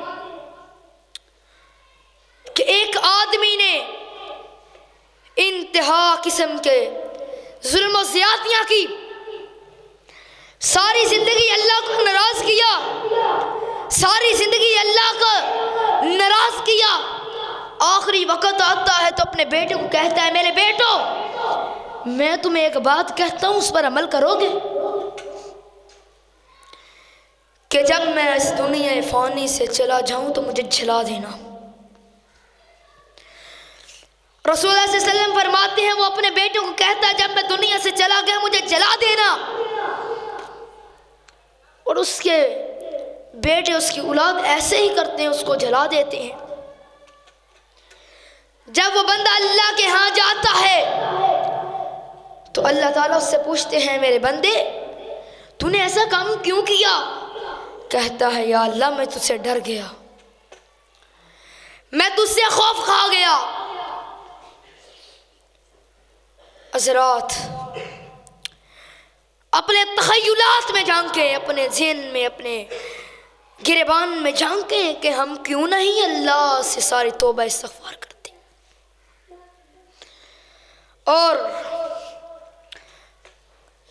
کہ ایک آدمی نے انتہا قسم کے ظلم و زیادتیاں کی، ساری زندگی اللہ کو ناراض کیا، ساری زندگی اللہ کو ناراض کیا۔ آخری وقت آتا ہے تو اپنے بیٹے کو کہتا ہے، میرے بیٹو میں تمہیں ایک بات کہتا ہوں، اس پر عمل کرو گے کہ جب میں اس دنیا فانی سے چلا جاؤں تو مجھے جلا دینا۔ رسول اللہ صلی اللہ علیہ وسلم فرماتے ہیں وہ اپنے بیٹے کو کہتا ہے جب میں دنیا سے چلا گیا مجھے جلا دینا، اور اس کے بیٹے اس کی اولاد ایسے ہی کرتے ہیں، اس کو جلا دیتے ہیں۔ جب وہ بندہ اللہ کے ہاں جاتا ہے تو اللہ تعالیٰ اس سے پوچھتے ہیں، میرے بندے تو نے ایسا کام کیوں کیا؟ کہتا ہے یا اللہ میں تجھ سے ڈر گیا، میں تجھ سے خوف کھا گیا۔ حضرات اپنے تخیلات میں جھانکیں، اپنے ذہن میں، اپنے گریبان میں جھانکیں کہ ہم کیوں نہیں اللہ سے ساری توبہ استغفار کرتے۔ اور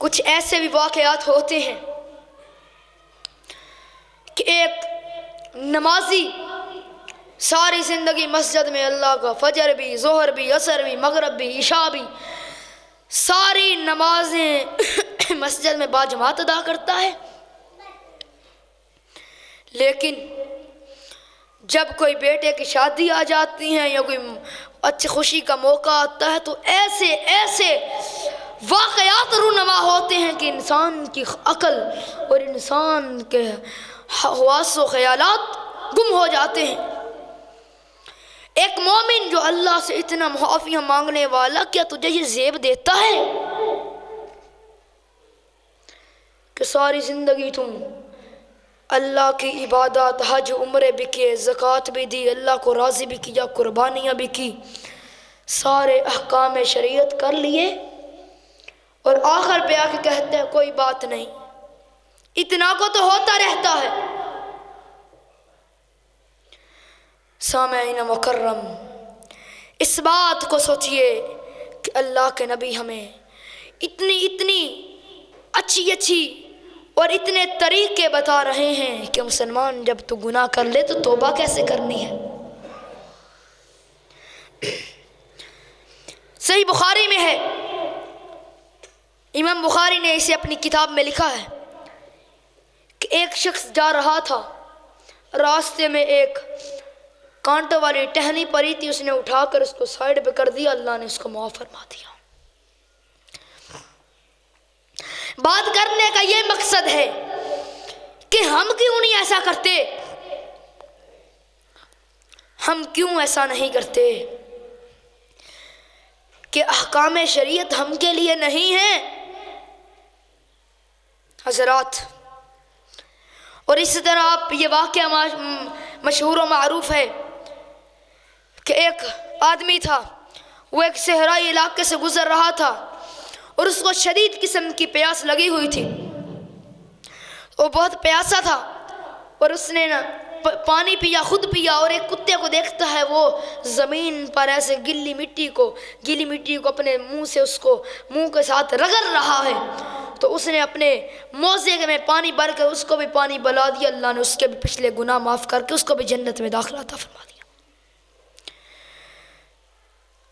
کچھ ایسے بھی واقعات ہوتے ہیں کہ ایک نمازی ساری زندگی مسجد میں اللہ کا فجر بھی، ظہر بھی، عصر بھی، مغرب بھی، عشاء بھی، ساری نمازیں مسجد میں باجماعت ادا کرتا ہے، لیکن جب کوئی بیٹے کی شادی آ جاتی ہے یا کوئی اچھی خوشی کا موقع آتا ہے تو ایسے ایسے واقعات رونما ہوتے ہیں کہ انسان کی عقل اور انسان کے حواس و خیالات گم ہو جاتے ہیں۔ ایک مومن جو اللہ سے اتنا معافیاں مانگنے والا، کیا تجھے یہ زیب دیتا ہے کہ ساری زندگی تم اللہ کی عبادات، حج عمرے بھی کیے، زکوٰۃ بھی دی، اللہ کو راضی بھی کیا، قربانیاں بھی کی، سارے احکام شریعت کر لیے، اور آخر پہ آ کے کہتے ہیں کوئی بات نہیں، اتنا کو تو ہوتا رہتا ہے۔ سامعین مکرم، اس بات کو سوچئے کہ اللہ کے نبی ہمیں اتنی اچھی اور اتنے طریقے بتا رہے ہیں کہ مسلمان جب تو گناہ کر لے تو توبہ کیسے کرنی ہے۔ صحیح بخاری میں ہے، امام بخاری نے اسے اپنی کتاب میں لکھا ہے کہ ایک شخص جا رہا تھا، راستے میں ایک کانٹوں والی ٹہنی پڑی تھی، اس نے اٹھا کر اس کو سائیڈ پہ کر دیا، اللہ نے اس کو معاف فرما دیا۔ بات کرنے کا یہ مقصد ہے کہ ہم کیوں نہیں ایسا کرتے، ہم کیوں ایسا نہیں کرتے کہ احکام شریعت ہم کے لیے نہیں ہے حضرات۔ اور اسی طرح آپ یہ واقعہ مشہور و معروف ہے کہ ایک آدمی تھا، وہ ایک صحرائی علاقے سے گزر رہا تھا اور اس کو شدید قسم کی پیاس لگی ہوئی تھی، وہ بہت پیاسا تھا، اور اس نے پانی پیا، خود پیا، اور ایک کتے کو دیکھتا ہے وہ زمین پر ایسے گلی مٹی کو اپنے منہ سے اس کو منہ کے ساتھ رگڑ رہا ہے، تو اس نے اپنے موزے میں پانی بھر کر اس کو بھی پانی پلا دیا، اللہ نے اس کے بھی پچھلے گناہ معاف کر کے اس کو بھی جنت میں داخلہ عطا فرما دیا۔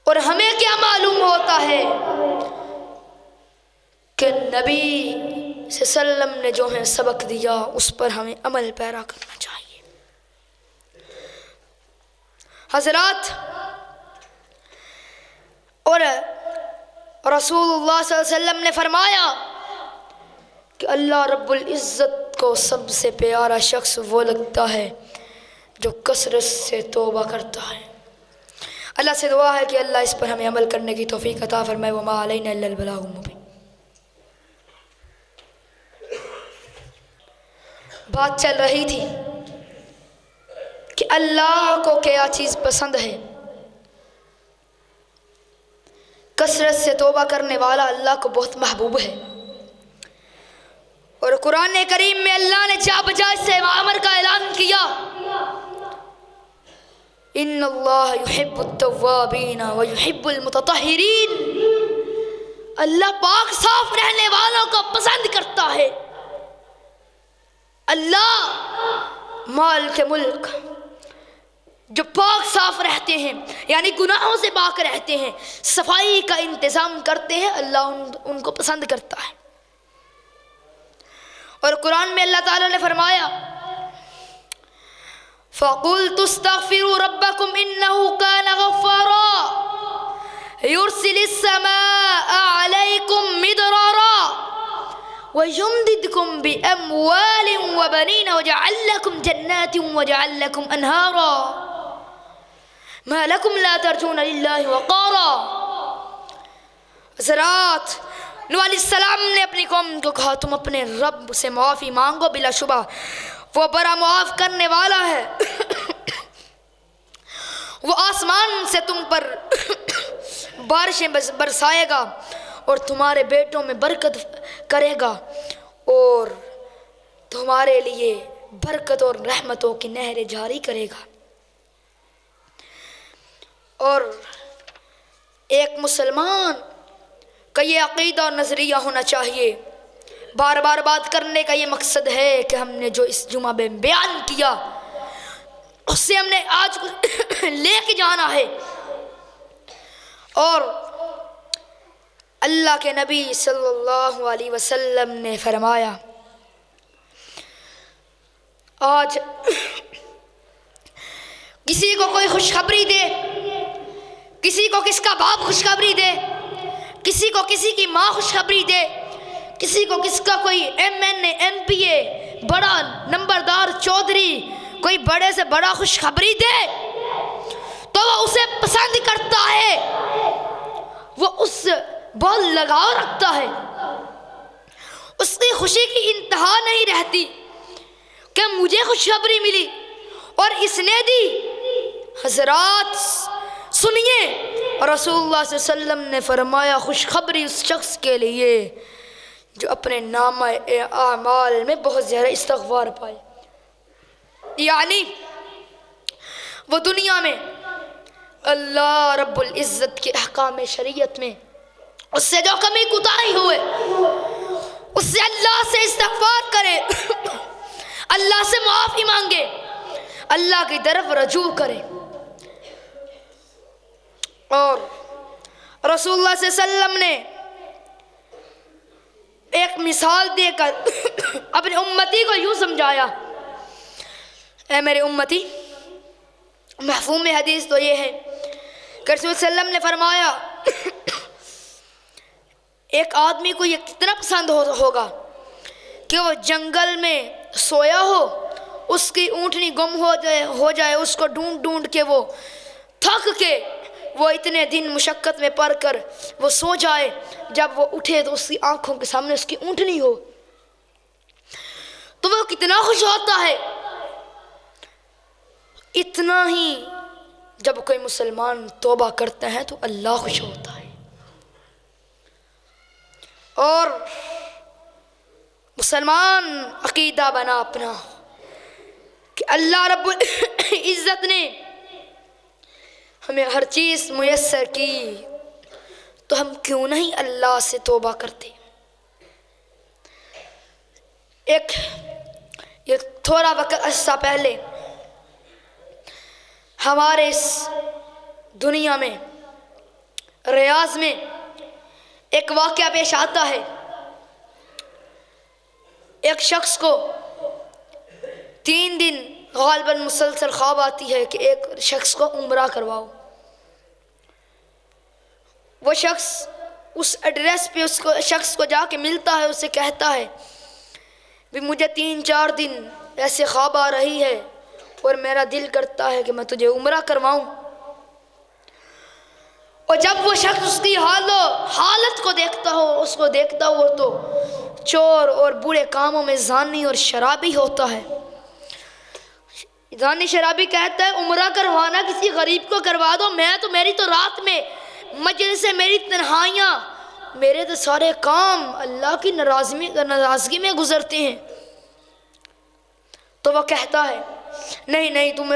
اور ہمیں کیا معلوم ہوتا ہے کہ نبی صلی اللہ علیہ وسلم نے جو ہے سبق دیا اس پر ہمیں عمل پیرا کرنا چاہیے۔ حضرات، اور رسول اللہ صلی اللہ علیہ وسلم نے فرمایا کہ اللہ رب العزت کو سب سے پیارا شخص وہ لگتا ہے جو کثرت سے توبہ کرتا ہے۔ اللہ سے دعا ہے کہ اللہ اس پر ہمیں عمل کرنے کی توفیق عطا فرمائے۔ وما علینا الا البلاغ المبین۔ بات چل رہی تھی کہ اللہ کو کیا چیز پسند ہے۔ کثرت سے توبہ کرنے والا اللہ کو بہت محبوب ہے، اور قرآن کریم میں اللہ نے جا بجا سے امر کا اعلان کیا، ان اللہ یحب التوابین ویحب المتطہرین۔ اللہ پاک صاف رہنے والوں کو پسند کرتا ہے۔ اللہ مال کے ملک جو پاک صاف رہتے ہیں، یعنی گناہوں سے پاک رہتے ہیں، صفائی کا انتظام کرتے ہیں، اللہ ان کو پسند کرتا ہے۔ اور قرآن میں اللہ تعالیٰ نے فرمایا فَقُلْتُ اسْتَغْفِرُوا رَبَّكُمْ إِنَّهُ كَانَ غَفَّارًا يُرْسِلِ السَّمَاءَ عَلَيْكُمْ مِدْرَارًا وَيُمْدِدْكُمْ بِأَمْوَالٍ وَبَنِينَ وَيَجْعَلْ لَكُمْ جَنَّاتٍ وَيَجْعَلْ لَكُمْ أَنْهَارًا مَا لَكُمْ لَا تَرْجُونَ لِلَّهِ وَقَارًا۔ حضرات، نوح علیہ السلام نے اپنی قوم کو کہا تم اپنے رب سے معافی مانگو، بلا شبہ وہ بڑا معاف کرنے والا ہے، وہ آسمان سے تم پر بارشیں برسائے گا اور تمہارے بیٹوں میں برکت کرے گا اور تمہارے لیے برکت اور رحمتوں کی نہریں جاری کرے گا۔ اور ایک مسلمان کا یہ عقیدہ اور نظریہ ہونا چاہیے۔ بار بار بات کرنے کا یہ مقصد ہے کہ ہم نے جو اس جمعہ میں بیان کیا اس سے ہم نے آج کچھ لے کے جانا ہے۔ اور اللہ کے نبی صلی اللہ علیہ وسلم نے فرمایا آج کسی کو کوئی خوشخبری دے، کسی کو کس کا باپ خوشخبری دے، کسی کو کسی کی ماں خوشخبری دے، کسی کو کس کا کوئی ایم این اے، ایم پی اے، بڑا نمبردار چودھری کوئی بڑے سے بڑا خوشخبری دے تو وہ اسے پسند کرتا ہے، وہ اس سے بہت لگاؤ رکھتا ہے، اس کی خوشی کی انتہا نہیں رہتی کہ مجھے خوشخبری ملی اور اس نے دی۔ حضرات سنیے، رسول اللہ صلی اللہ علیہ وسلم نے فرمایا خوشخبری اس شخص کے لیے جو اپنے نامہ اعمال میں بہت زیادہ استغفار پائے، یعنی وہ دنیا میں اللہ رب العزت کے احکام شریعت میں اس سے جو کمی کوتاہی ہوئے اس سے اللہ سے استغفار کرے، اللہ سے معافی مانگے، اللہ کی طرف رجوع کرے۔ اور رسول اللہ صلی اللہ علیہ وسلم نے ایک مثال دے کر اپنے امتی کو یوں سمجھایا، اے میرے امتی، مفہوم حدیث تو یہ ہے کہ رسول صلی اللہ علیہ وسلم نے فرمایا ایک آدمی کو یہ کتنا پسند ہوگا کہ وہ جنگل میں سویا ہو، اس کی اونٹنی گم ہو جائے، اس کو ڈھونڈ ڈھونڈ کے وہ تھک کے وہ اتنے دن مشقت میں پڑ کر وہ سو جائے، جب وہ اٹھے تو اس کی آنکھوں کے سامنے اس کی اونٹنی ہو تو وہ کتنا خوش ہوتا ہے۔ اتنا ہی جب کوئی مسلمان توبہ کرتا ہے تو اللہ خوش ہوتا ہے۔ اور مسلمان عقیدہ بنا اپنا کہ اللہ رب العزت نے ہمیں ہر چیز میسر کی تو ہم کیوں نہیں اللہ سے توبہ کرتے۔ یہ تھوڑا وقت عرصہ پہلے ہمارے اس دنیا میں ریاض میں ایک واقعہ پیش آتا ہے ایک شخص کو 3 دن غالباً مسلسل خواب آتی ہے کہ ایک شخص کو عمرہ کرواؤ. وہ شخص اس ایڈریس پہ اس شخص کو جا کے ملتا ہے, اسے کہتا ہے بھی مجھے 3-4 دن ایسے خواب آ رہی ہے اور میرا دل کرتا ہے کہ میں تجھے عمرہ کرواؤں. اور جب وہ شخص اس کی حالت کو دیکھتا ہو, اس کو دیکھتا ہو تو چور اور برے کاموں میں زانی اور شرابی ہوتا ہے. زانی شرابی کہتا ہے عمرہ کروانا کسی غریب کو کروا دو, میری تو رات میں مجلس سے میری تنہائیاں, میرے تو سارے کام اللہ کی ناراضگی میں گزرتے ہیں. تو وہ کہتا ہے نہیں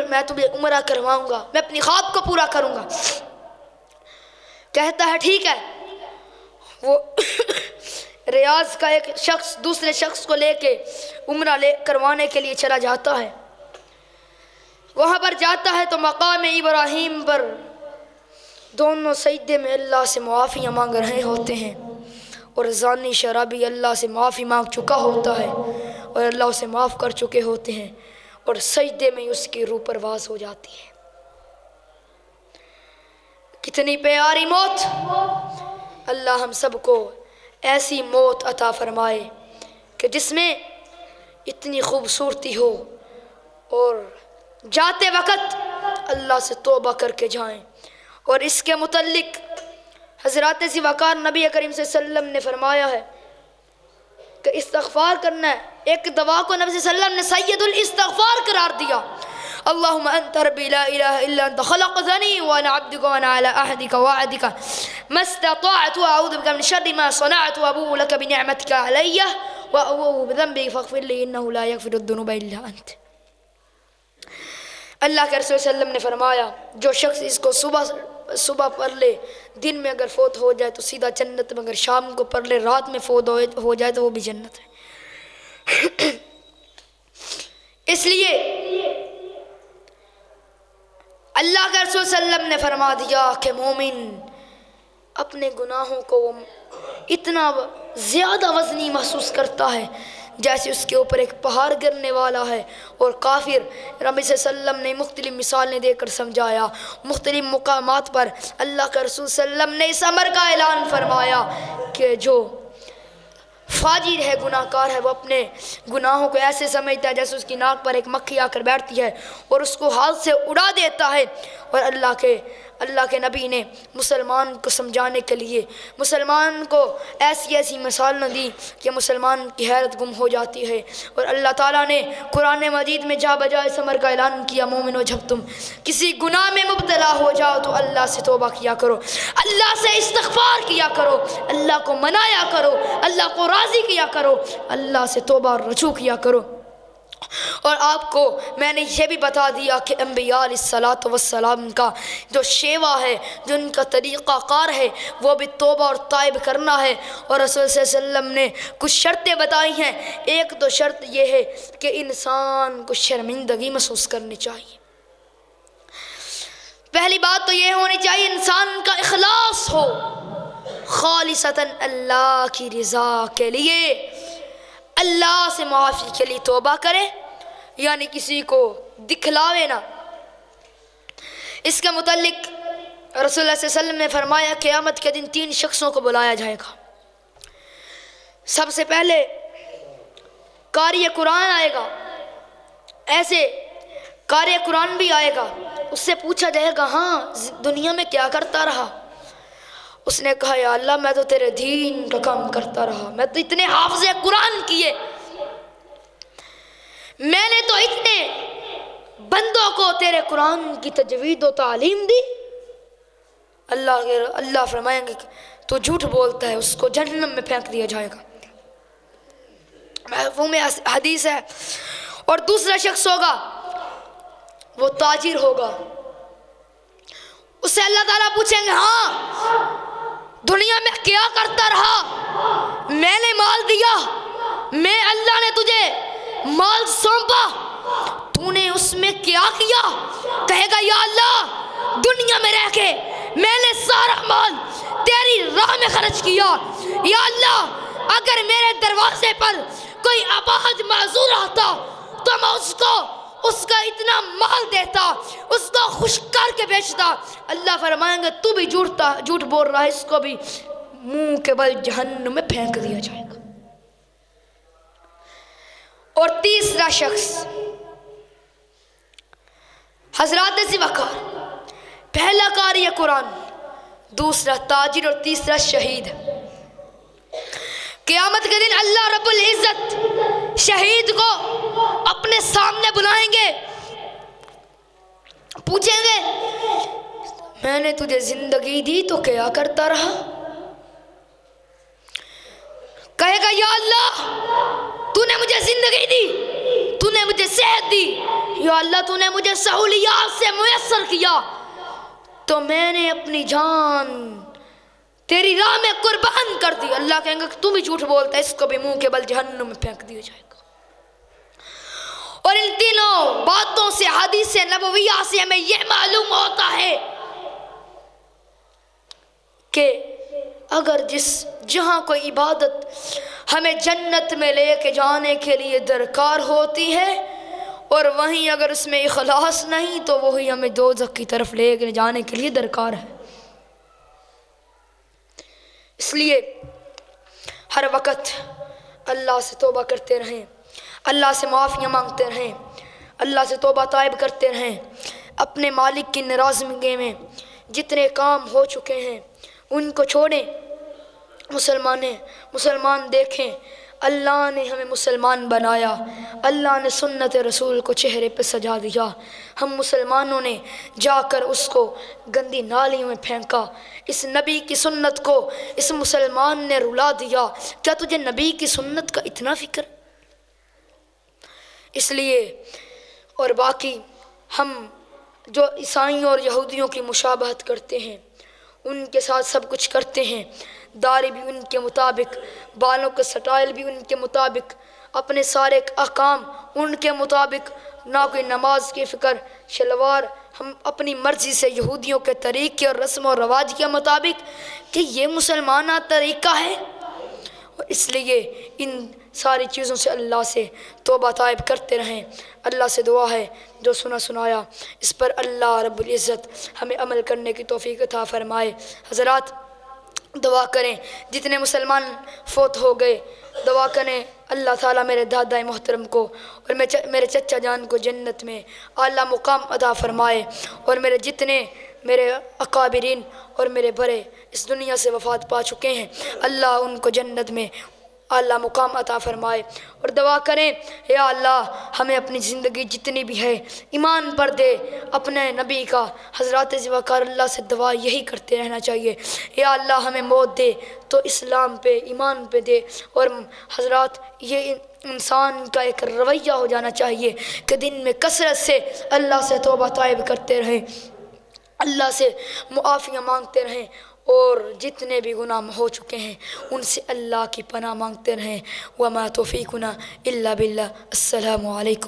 میں تمہیں عمرہ کرواؤں گا, میں اپنی خواب کو پورا کروں گا. کہتا ہے ٹھیک ہے. وہ ریاض کا ایک شخص دوسرے شخص کو لے کے عمرہ کروانے کے لیے چلا جاتا ہے. وہاں پر جاتا ہے تو مقام ابراہیم پر دونوں سجدے میں اللہ سے معافیاں مانگ رہے ہوتے ہیں, اور زانی شرابی اللہ سے معافی مانگ چکا ہوتا ہے اور اللہ اسے معاف کر چکے ہوتے ہیں, اور سجدے میں اس کی روح پرواز ہو جاتی ہے. کتنی پیاری موت. اللہ ہم سب کو ایسی موت عطا فرمائے کہ جس میں اتنی خوبصورتی ہو اور جاتے وقت اللہ سے توبہ کر کے جائیں. اور اس کے متعلق حضرات ذی وقار نبی کریم صلی اللہ علیہ وسلم نے فرمایا ہے کہ استغفار کرنا ہے. ایک دعا کو نبی صلی اللہ علیہ وسلم نے سید الاستغفار قرار دیا. اللہم انت ربی لا الہ الا انت خلقتنی وانا عبدک وانا علی عہدک ووعدک ما استطعت واعوذ بک من شر ما صنعت وابوء لک بنعمتک علی وابوء بذنبی فاغفر لی انہ لا یغفر الذنوب الا انت. اللہ کے رسول صلی اللہ علیہ وسلم نے فرمایا جو شخص اس کو صبح پڑھ لے, دن میں اگر فوت ہو جائے تو سیدھا جنت میں, اگر شام کو پڑھ لے رات میں فوت ہو جائے تو وہ بھی جنت ہے. اس لیے اللہ کے رسول صلی اللہ علیہ وسلم نے فرما دیا کہ مومن اپنے گناہوں کو اتنا زیادہ وزنی محسوس کرتا ہے جیسے اس کے اوپر ایک پہاڑ گرنے والا ہے. اور کافر نبی صلی اللہ علیہ وسلم نے مختلف مثالیں دے کر سمجھایا. مختلف مقامات پر اللہ کا رسول صلی اللہ علیہ وسلم نے اس امر کا اعلان فرمایا کہ جو فاجر ہے, گناہ کار ہے, وہ اپنے گناہوں کو ایسے سمجھتا ہے جیسے اس کی ناک پر ایک مکھی آ کر بیٹھتی ہے اور اس کو ہاتھ سے اڑا دیتا ہے. اور اللہ کے نبی نے مسلمان کو سمجھانے کے لیے مسلمان کو ایسی مثالیں دی کہ مسلمان کی حیرت گم ہو جاتی ہے. اور اللہ تعالیٰ نے قرآن مجید میں جا بجا اس امر کا اعلان کیا مومنو جب تم کسی گناہ میں مبتلا ہو جاؤ تو اللہ سے توبہ کیا کرو, اللہ سے استغفار کیا کرو, اللہ کو منایا کرو, اللہ کو راضی کیا کرو, اللہ سے توبہ اور رجوع کیا کرو. اور آپ کو میں نے یہ بھی بتا دیا کہ انبیاء علیہ السلام کا جو شیوا ہے, جو ان کا طریقہ کار ہے, وہ بھی توبہ اور تائب کرنا ہے. اور رسول صلی اللہ علیہ وسلم نے کچھ شرطیں بتائی ہیں. ایک تو شرط یہ ہے کہ انسان کو شرمندگی محسوس کرنی چاہیے. پہلی بات تو یہ ہونی چاہیے انسان کا اخلاص ہو, خالصتاً اللہ کی رضا کے لیے, اللہ سے معافی کے لیے توبہ کرے, یعنی کسی کو دکھلاوے نہ. اس کے متعلق رسول اللہ صلی اللہ علیہ وسلم نے فرمایا قیامت کے دن 3 شخصوں کو بلایا جائے گا. سب سے پہلے قاری قرآن آئے گا, ایسے قاری قرآن بھی آئے گا. اس سے پوچھا جائے گا ہاں دنیا میں کیا کرتا رہا؟ اس نے کہا یا اللہ میں تو تیرے دین کا کام کرتا رہا, میں تو اتنے حافظ قرآن کیے, میں نے تو اتنے بندوں کو تیرے قرآن کی تجوید و تعلیم دی. اللہ فرمائیں گے تو جھوٹ بولتا ہے, اس کو جہنم میں پھینک دیا جائے گا. مفہوم حدیث ہے. اور دوسرا شخص ہوگا وہ تاجر ہوگا. اس سے اللہ تعالیٰ پوچھیں گے ہاں دنیا میں کیا کرتا رہا؟ میں نے مال دیا, میں اللہ نے تجھے مال سونپا, تو نے اس میں کیا کیا؟ کہے گا یا اللہ دنیا میں رہ کے میں نے سارا مال تیری راہ میں خرچ کیا. یا اللہ اگر میرے دروازے پر کوئی اباہج معذور آتا تو میں اس کا اتنا مال دیتا، اس کو خوش کر کے بیچتا۔ اللہ فرمائیں گے تو بھی جھوٹ بول رہا ہے، اس کو بھی منہ کے بل جہنم میں پھینک دیا جائے گا۔ اور تیسرا شخص حضرات ذی وقار، پہلا قاری قرآن، دوسرا تاجر اور تیسرا شہید۔ قیامت کے دن اللہ رب العزت شہید کو اپنے سامنے بلائیں گے، پوچھیں گے میں نے تجھے زندگی دی تو کیا کرتا رہا؟ کہے گا یا اللہ تو نے مجھے زندگی دی، تو نے مجھے صحت دی، یا اللہ تو نے مجھے سہولیات سے میسر کیا تو میں نے اپنی جان تیری راہ میں قربان کر دی۔ اللہ کہیں گے کہ تم بھی جھوٹ بولتا ہے، اس کو بھی منہ کے بل جہنم میں پھینک دیا جائے گا۔ اور ان تینوں باتوں سے، حدیث نبویہ سے ہمیں یہ معلوم ہوتا ہے کہ اگر جہاں کوئی عبادت ہمیں جنت میں لے کے جانے کے لیے درکار ہوتی ہے، اور وہیں اگر اس میں اخلاص نہیں تو وہی ہمیں دوزخ کی طرف لے کے جانے کے لیے درکار ہے۔ اس لیے ہر وقت اللہ سے توبہ کرتے رہیں، اللہ سے معافیاں مانگتے رہیں، اللہ سے توبہ طائب کرتے رہیں۔ اپنے مالک کی ناراضگی میں جتنے کام ہو چکے ہیں ان کو چھوڑیں۔ مسلمان دیکھیں، اللہ نے ہمیں مسلمان بنایا، اللہ نے سنت رسول کو چہرے پہ سجا دیا، ہم مسلمانوں نے جا کر اس کو گندی نالیوں میں پھینکا، اس نبی کی سنت کو اس مسلمان نے رلا دیا۔ کیا تجھے نبی کی سنت کا اتنا فکر؟ اس لیے اور باقی ہم جو عیسائیوں اور یہودیوں کی مشابہت کرتے ہیں ان کے ساتھ سب کچھ کرتے ہیں، داڑھی بھی ان کے مطابق، بالوں کا سٹائل بھی ان کے مطابق، اپنے سارے احکام ان کے مطابق، نہ کوئی نماز کی فکر، شلوار ہم اپنی مرضی سے یہودیوں کے طریقے اور رسم و رواج کے مطابق، کہ یہ مسلمانہ طریقہ ہے۔ اس لیے ان ساری چیزوں سے اللہ سے توبہ طائب کرتے رہیں۔ اللہ سے دعا ہے جو سنایا اس پر اللہ رب العزت ہمیں عمل کرنے کی توفیق عطا فرمائے۔ حضرات دعا کریں، جتنے مسلمان فوت ہو گئے دعا کریں اللہ تعالیٰ میرے دادا محترم کو اور میرے چچا جان کو جنت میں اعلیٰ مقام عطا فرمائے، اور میرے اکابرین اور میرے بڑے اس دنیا سے وفات پا چکے ہیں، اللہ ان کو جنت میں اعلیٰ مقام عطا فرمائے۔ اور دعا کریں یا اللہ ہمیں اپنی زندگی جتنی بھی ہے ایمان پر دے، اپنے نبی کا حضرات ذی وقار اللہ سے دعا یہی کرتے رہنا چاہیے، یا اللہ ہمیں موت دے تو اسلام پہ ایمان پہ دے۔ اور حضرات یہ انسان کا ایک رویہ ہو جانا چاہیے کہ دن میں کثرت سے اللہ سے توبہ طائب کرتے رہیں، اللہ سے معافیاں مانگتے رہیں، اور جتنے بھی گناہ ہو چکے ہیں ان سے اللہ کی پناہ مانگتے رہیں۔ وما توفیقنا الا باللہ۔ السلام علیکم۔